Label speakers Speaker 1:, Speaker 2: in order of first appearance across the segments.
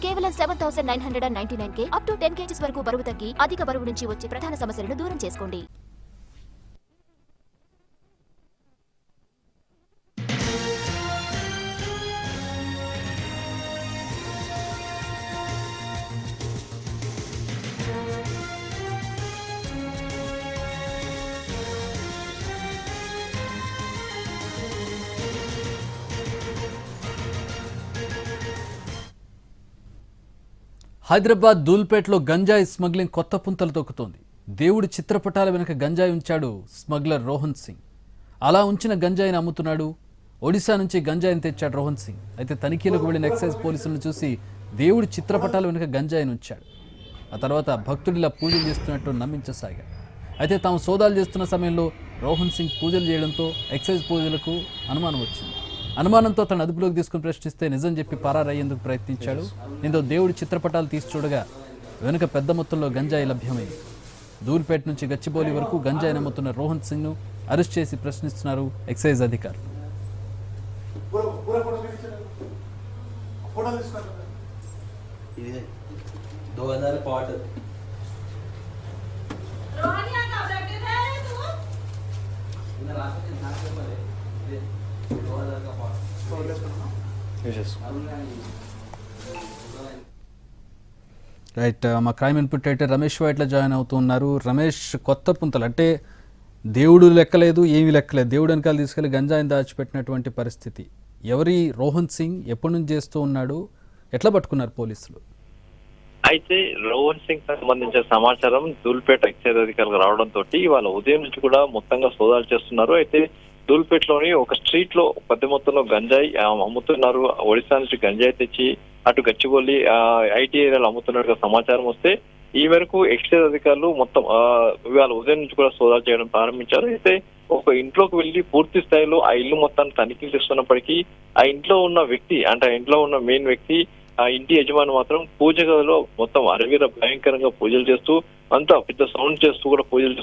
Speaker 1: కేవలం 7,999K up to 10 kgs వరకు బరువు తగ్గి అధిక బరువు నుంచి వచ్చే ప్రధాన సమస్యలను దూరం చేసుకోండి.
Speaker 2: హైదరాబాద్ దూల్పేటలో గంజాయి స్మగ్లింగ్ కొత్త పుంతలు తొక్కుతోంది. దేవుడి చిత్రపటాల వెనుక గంజాయి ఉంచాడు స్మగ్లర్ రోహన్ సింగ్. అలా ఉంచిన గంజాయిని అమ్ముతున్నాడు. ఒడిశా నుంచి గంజాయిని తెచ్చాడు రోహన్ సింగ్. అయితే తనిఖీలకు వెళ్లిన ఎక్సైజ్ పోలీసులను చూసి దేవుడి చిత్రపటాల వెనుక గంజాయిని ఉంచాడు. ఆ తర్వాత భక్తుడిలా పూజలు చేస్తున్నట్టు నమ్మించసాగాడు. అయితే తాము సోదాలు చేస్తున్న సమయంలో రోహన్ సింగ్ పూజలు చేయడంతో ఎక్సైజ్ పోలీసులకు అనుమానం వచ్చింది. అనుమానంతో తన అదుపులోకి తీసుకుని ప్రశ్నిస్తే నిజం చెప్పి పరారయ్యేందుకు ప్రయత్నించాడు. దీంతో దేవుడి చిత్రపటాలు తీసి చూడగా వెనుక పెద్ద మొత్తంలో గంజాయి లభ్యమైంది. దూల్పేట నుంచి గచ్చిబౌలి వరకు గంజాయి నమ్ముతున్న రోహన్ సింగ్ను అరెస్ట్ చేసి ప్రశ్నిస్తున్నారు ఎక్సైజ్ అధికారులు. రైట్, మా క్రైమ్ ఇన్పుట్ అయితే రమేష్ వైట్ల జాయిన్ అవుతున్నారు. రమేష్, కొత్త పుంతలు అంటే దేవుడు లెక్కలేదు, ఏమీ లెక్కలేదు, దేవుడు వెనకాల తీసుకెళ్లి గంజాయిని దాచిపెట్టినటువంటి పరిస్థితి. ఎవరి రోహన్ సింగ్, ఎప్పటి నుంచి చేస్తూ ఉన్నాడు, ఎట్లా పట్టుకున్నారు పోలీసులు?
Speaker 3: అయితే రోహన్ సింగ్ సంబంధించిన సమాచారం దూల్పేట ఎక్సైజ్ అధికారులు రావడంతో వాళ్ళ ఉదయం నుంచి కూడా మొత్తంగా సోదాలు చేస్తున్నారు. అయితే దూల్పేటలోని ఒక స్ట్రీట్ లో పెద్ద మొత్తంలో గంజాయి అమ్ముతున్నారు. ఒడిశా నుంచి గంజాయి తెచ్చి అటు గచ్చిబౌలి ఐటీ ఏరియాలో అమ్ముతున్నట్టుగా సమాచారం వస్తే ఈ మేరకు ఎక్సైజ్ అధికారులు మొత్తం ఇవాళ ఉదయం నుంచి కూడా సోదాలు చేయడం ప్రారంభించారు. అయితే ఒక ఇంట్లోకి వెళ్లి పూర్తి స్థాయిలో ఆ ఇల్లు మొత్తాన్ని తనిఖీ చేస్తున్నప్పటికీ ఆ ఇంట్లో ఉన్న వ్యక్తి, అంటే ఆ ఇంట్లో ఉన్న మెయిన్ వ్యక్తి, ఆ ఇంటి యజమాని మాత్రం పూజ గదిలో మొత్తం అరవీర భయంకరంగా పూజలు చేస్తూ అంతా పెద్ద సౌండ్ చేస్తూ కూడా పూజలు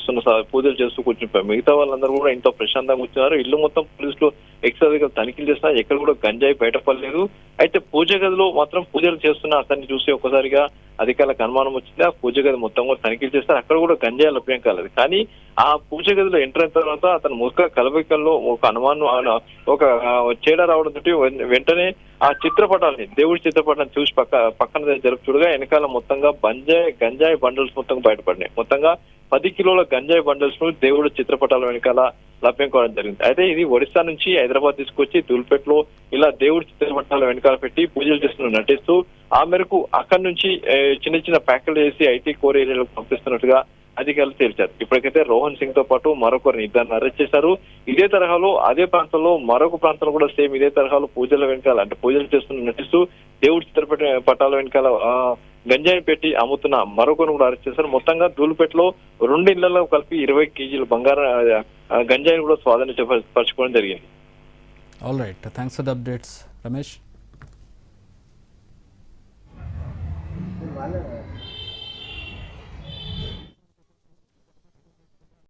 Speaker 3: చేస్తూ కూర్చుంటారు. మిగతా వాళ్ళందరూ కూడా ఇంట్లో ప్రశాంతంగా కూర్చున్నారు. ఇల్లు మొత్తం పోలీసులు ఎక్సైజ్ అధికారులు తనిఖీలు చేస్తున్నారు. ఎక్కడ కూడా గంజాయి బయటపడలేదు. అయితే పూజ గదిలో మాత్రం పూజలు చేస్తున్న అతన్ని చూసి ఒక్కసారిగా అధికారులకు అనుమానం వచ్చింది. ఆ పూజ గది మొత్తం కూడా తనిఖీలు చేస్తారు. అక్కడ కూడా గంజాయి లభ్యం కాలేదు. కానీ ఆ పూజ గదిలో ఎంటర్ అయిన తర్వాత అతను ముఖ కలబికల్లో ఒక అనుమానం, ఒక తేడా రావడంతో వెంటనే ఆ చిత్రపటాలని, దేవుడి చిత్రపటాన్ని చూసి పక్కన జరుపు చూడగా వెనకాల మొత్తంగా గంజాయి బండల్స్ మొత్తం బయటపడినాయి. మొత్తంగా 10 కిలోల గంజాయి బండల్స్ ను దేవుడి చిత్రపటాల వెనకాల లభ్యం కావడం జరిగింది. అయితే ఇది ఒడిశా నుంచి హైదరాబాద్ తీసుకొచ్చి దూల్పేటలో ఇలా దేవుడి చిత్రపటాల వెనకాల పెట్టి పూజలు చేస్తున్న నటిస్తూ ఆ మేరకు అక్కడి నుంచి చిన్న చిన్న ప్యాకెట్లు చేసి ఐటీ కోర్ ఏరియాలకు పంపిస్తున్నట్టుగా అధికారులు తేల్చారు. ఇప్పటికైతే రోహన్ సింగ్ తో పాటు మరొకరిని ఇద్దరిని అరెస్ట్ చేశారు. ఇదే తరహాలో అదే ప్రాంతంలో మరొక ప్రాంతంలో కూడా సేమ్ ఇదే తరహాలో పూజల వెనకాల, అంటే పూజలు చేస్తున్న నటిస్తూ దేవుడి చిత్రపటాల వెనకాల గంజాయిని పెట్టి అమ్ముతున్న మరొకరిని కూడా అరెస్ట్ చేశారు. మొత్తంగా దూల్పేటలో 2 ఇళ్లలో కలిపి 20 కేజీల గంజాయిని కూడా స్వాధీనం పరచుకోవడం జరిగింది.
Speaker 2: All right, thanks for the updates Ramesh.